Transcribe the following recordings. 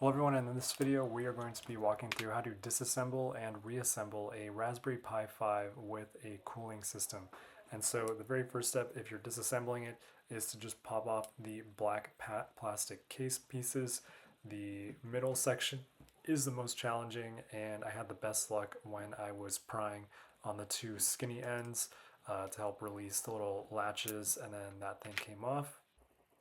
Hello everyone, and in this video we are going to be walking through how to disassemble and reassemble a Raspberry Pi 5 with a cooling system. And so the very first step, if you're disassembling it, is to just pop off the black plastic case pieces. The middle section is the most challenging, and I had the best luck when I was prying on the two skinny ends to help release the little latches, and then that thing came off.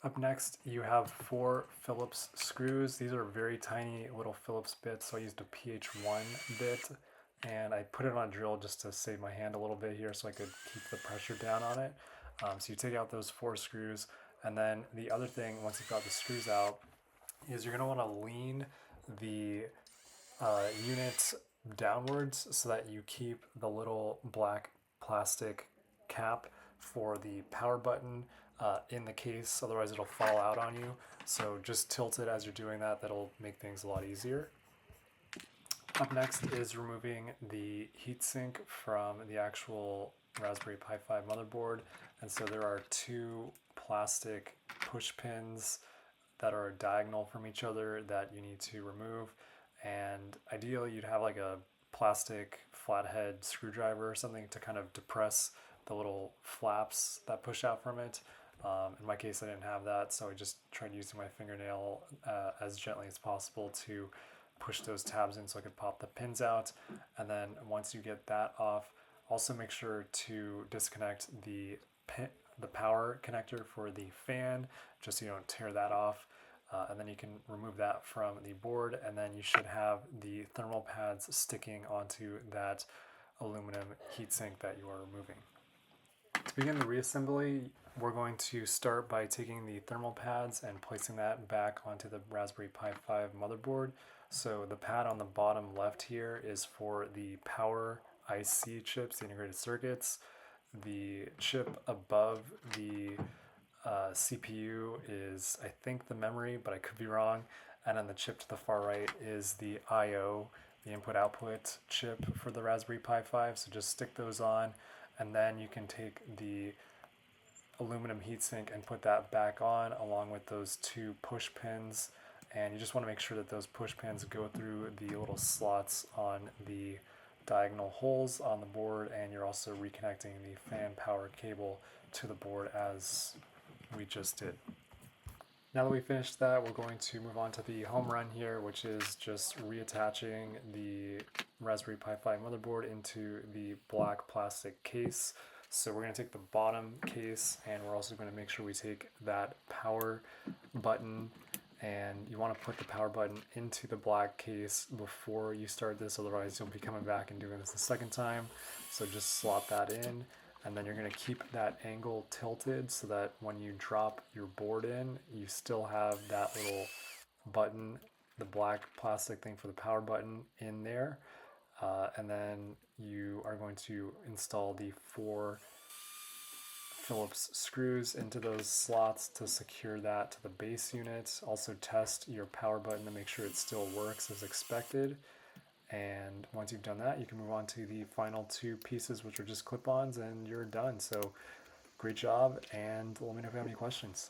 Up next, you have 4 Phillips screws. These are very tiny little Phillips bits, so I used a PH1 bit, and I put it on a drill just to save my hand a little bit here so I could keep the pressure down on it. So you take out those 4 screws, and then the other thing, once you've got the screws out, is you're going to want to lean the unit downwards so that you keep the little black plastic cap for the power button in the case, otherwise it'll fall out on you. So just tilt it as you're doing that. That'll make things a lot easier. Up next is removing the heatsink from the actual Raspberry Pi 5 motherboard. And so there are 2 plastic push pins that are diagonal from each other that you need to remove. And ideally you'd have like a plastic flathead screwdriver or something to kind of depress the little flaps that push out from it. In my case I didn't have that, so I just tried using my fingernail as gently as possible to push those tabs in so I could pop the pins out. And then once you get that off, also make sure to disconnect the power connector for the fan, just so you don't tear that off. And then you can remove that from the board, and then you should have the thermal pads sticking onto that aluminum heatsink that you are removing. To begin the reassembly, we're going to start by taking the thermal pads and placing that back onto the Raspberry Pi 5 motherboard. So the pad on the bottom left here is for the power IC chips, the integrated circuits. The chip above the CPU is, I think, the memory, but I could be wrong. And then the chip to the far right is the I/O, the input-output chip for the Raspberry Pi 5. So just stick those on, and then you can take the aluminum heatsink and put that back on along with those 2 push pins. And you just want to make sure that those push pins go through the little slots on the diagonal holes on the board, and you're also reconnecting the fan power cable to the board as we just did. Now that we finished that, we're going to move on to the home run here, which is just reattaching the Raspberry Pi 5 motherboard into the black plastic case. So we're going to take the bottom case, and we're also going to make sure we take that power button, and you want to put the power button into the black case before you start this, otherwise you'll be coming back and doing this a second time. So just slot that in, and then you're going to keep that angle tilted so that when you drop your board in, you still have that little button, the black plastic thing for the power button, in there. And then you are going to install the 4 Phillips screws into those slots to secure that to the base unit. Also test your power button to make sure it still works as expected. And once you've done that, you can move on to the final 2 pieces, which are just clip-ons, and you're done. So great job, and let me know if you have any questions.